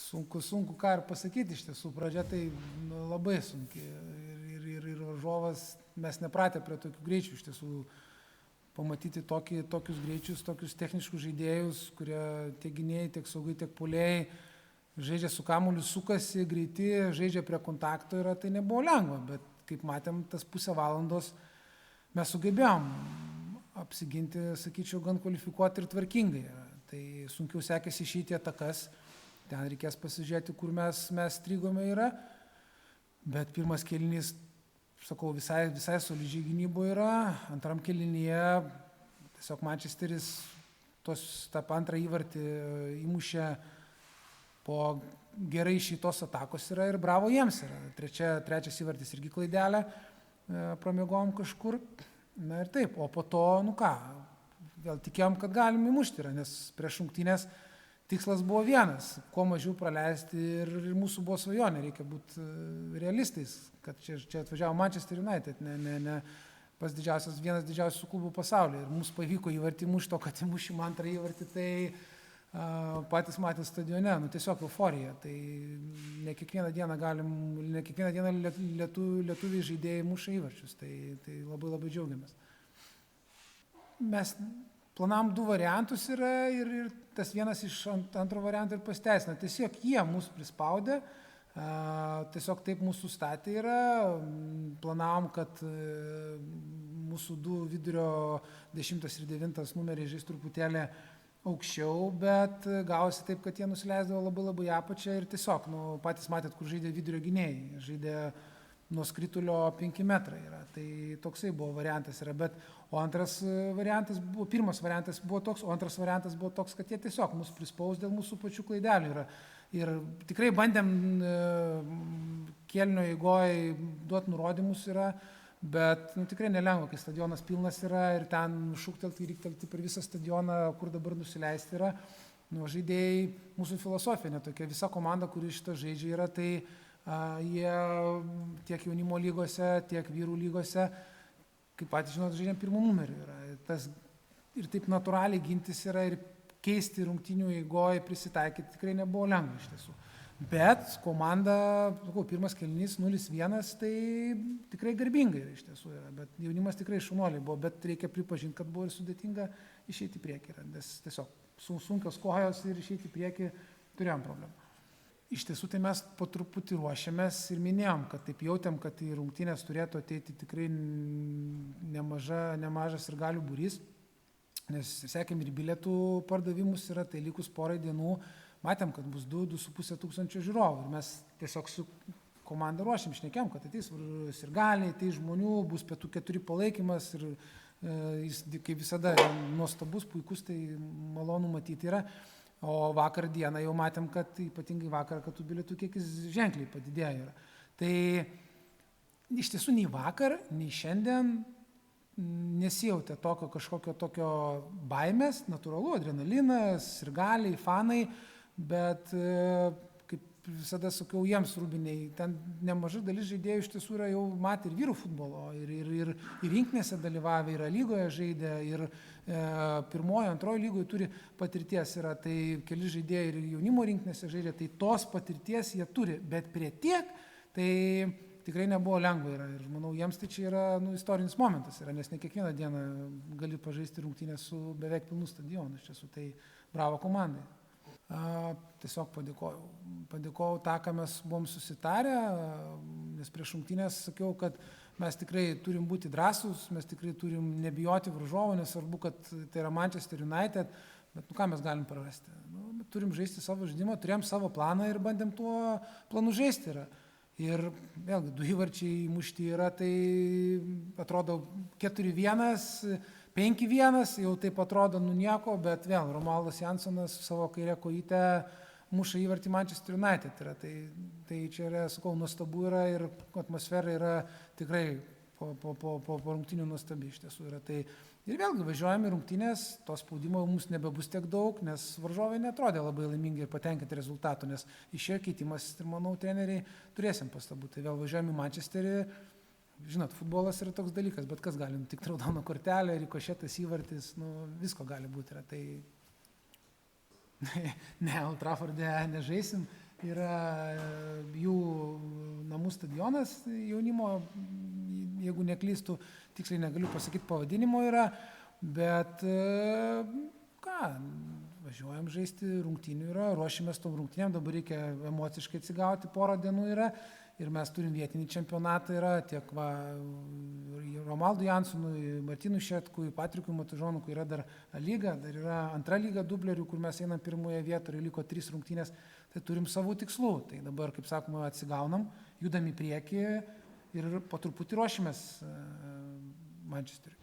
sunku ką ir pasakyti, iš tiesų pradžia tai labai sunki ir varžovas, mes nepratę prie tokių greičių, iš tiesų pamatyti tokius greičius, tokius techniškus žaidėjus, kurie tiek gynėjai, tiek saugai, tiek puolėjai žaidžia su kamuoliu, sukasi greiti, žaidžia prie kontakto ir tai nebuvo lengva, bet kaip matėm, tas pusę valandos mes sugebėjom apsiginti, sakyčiau, gan kvalifikuoti ir tvarkingai. Tai sunkiau sekėsi išeiti atakas, ten reikės pasižiūrėti, kur mes strigome yra, bet pirmas kėlinys, sakau, visai solidžiai gynyboje yra, antram kėlinyje tiesiog Manchesteris tą antrą įvartį įmušė po gerai išeitos atakos yra ir bravo jiems yra. Trečias įvartis irgi klaidelė, pramiegom kažkur. Na ir taip, o po to, vėl tikėjom, kad galim įmušti yra, nes prieš rungtynes tikslas buvo vienas, kuo mažiau praleisti ir mūsų buvo svajonė, reikia būti realistais, kad čia atvažiavo Manchester United, ne pas vienas didžiausių klubų pasaulyje ir mums pavyko įvartį mušti, o kad įmušim antrą įvartį, tai patys matė stadione, tiesiog euforija, tai ne kiekvieną dieną lietuviai žaidėjai muša įvarčius, tai labai labai džiaugiamės. Mes planavom 2 variantus yra ir tas vienas iš antro varianto ir pasiteisina, tiesiog jie mus prispaudė, tiesiog taip mūsų statė yra, planavom, kad mūsų 2 vidurio 10 ir 9 numeriai žais truputėlį aukščiau, bet gavosi taip, kad jie nusileisdavo labai labai apačią ir tiesiog, patys matėt, kur žaidė vidurio gynėjai, žaidė nuo skritulio 5 metrai yra, tai toksai buvo variantas yra, bet pirmas variantas buvo toks, o antras variantas buvo toks, kad jie tiesiog mus prispaus dėl mūsų pačių klaidelių yra. Ir tikrai bandėm kėlinio eigoje duoti nurodymus yra, bet tikrai nelengva, kai stadionas pilnas yra ir ten šūktelti ir riktelti per visą stadioną, kur dabar nusileisti yra. Žaidėjai, mūsų filosofija netokia, visa komanda, kuri šitą žaidžia yra, tai jie tiek jaunimo lygose, tiek vyrų lygose, kaip patys žinot, žaidžiam pirmų numerių yra. Ir taip natūraliai gintis yra ir keisti rungtynių eigoje, prisitaikyti tikrai nebuvo lengva iš tiesų. Bet komanda, pirmas kėlinys 0-1, tai tikrai garbingai iš tiesų yra, bet jaunimas tikrai šaunuoliai buvo, bet reikia pripažinti, kad buvo ir sudėtinga išeiti į priekį, nes tiesiog sunkios kojos ir išeiti į priekį turėjom problemą. Iš tiesų tai mes po truputį ruošiamės ir minėjom, kad taip jautėm, kad į rungtynės turėtų ateiti tikrai nemažas ir galių būrys, nes sekėm ir bilietų pardavimus yra, tai likus porai dienų matėm, kad bus 2-2,5 tūkstančio žiūrovų ir mes tiesiog su komanda ruošiam, šnekėm, kad ateis sirgaliai, ateis žmonių, bus pietų 4 palaikymas ir jis, kaip visada, nuostabus, puikus, tai malonu matyti yra. O vakar dieną jau matėm, kad ypatingai vakar, kad tų bilietų kiekis ženkliai padidėjo yra. Tai iš tiesų nei vakar, nei šiandien nesijautė kažkokio baimės, natūralu, adrenalinas, sirgaliai, fanai, bet kaip visada sakiau jiems Rūbiniai, ten nemaža dalis žaidėjų iš tiesų yra jau matę ir vyrų futbolo, ir rinktinėse dalyvavę, yra lygoje žaidė, ir pirmojo, antrojo lygoje turi patirties, yra tai keli žaidėjai ir jaunimo rinktinėse žaidė, tai tos patirties jie turi, bet prie tiek, tai tikrai nebuvo lengva yra ir manau, jiems tai čia yra istorinis momentas yra, nes ne kiekvieną dieną gali pažaisti rungtynės su beveik pilnu stadionu, iš tiesų tai bravo komandai. Tiesiog padėkojau tą, ką mes buvom susitarę, nes prieš rungtynės sakiau, kad mes tikrai turim būti drąsūs, mes tikrai turim nebijoti varžovų, nesvarbu, kad tai yra Manchester United, bet ką mes galim prarasti. Turim žaisti savo žaidimą, turėjom savo planą ir bandėm tuo planu žaisti yra. Ir vėlgi, 2 įvarčiai mušti yra, tai atrodo 4-1, 5-1, jau taip atrodo nieko, bet vėl Romualdas Jansonas savo kairę kojytę muša įvartį Manchester United yra. Tai čia yra, sakau, nuostabu yra ir atmosfera yra tikrai po rungtynių nuostabi iš tiesų yra. Tai ir vėlgi važiuojame į rungtynės, to spaudimo mums nebebus tiek daug, nes varžovai netrodė labai laimingi ir patenkinti rezultatų, nes išėjo keitimas ir manau treneriai turėsim pastabų. Tai vėl važiuojame į Manchesterį, žinot, futbolas yra toks dalykas, bet kas gali nutikti, raudoną kortelę, rikošetas įvartis, visko gali būti yra. Tai ne, Old Trafforde nežaisim, yra jų namų stadionas jaunimo, jeigu neklystu, tiksliai negaliu pasakyti pavadinimo yra, bet važiuojam žaisti rungtynių yra, ruošimės tom rungtynėm, dabar reikia emociškai atsigauti, porą dienų yra ir mes turim vietinį čempionatą yra, tiek Romaldui Jansonui, Martynui Šetkui, Patrikui Matužonukui yra dar lyga, dar yra antra lyga dublerių, kur mes einam pirmoje vietoje ir liko 3 rungtynės, tai turim savų tikslų, tai dabar, kaip sakoma, atsigaunam, judam į priekį ir po truputį ruošimės Manchesteriui.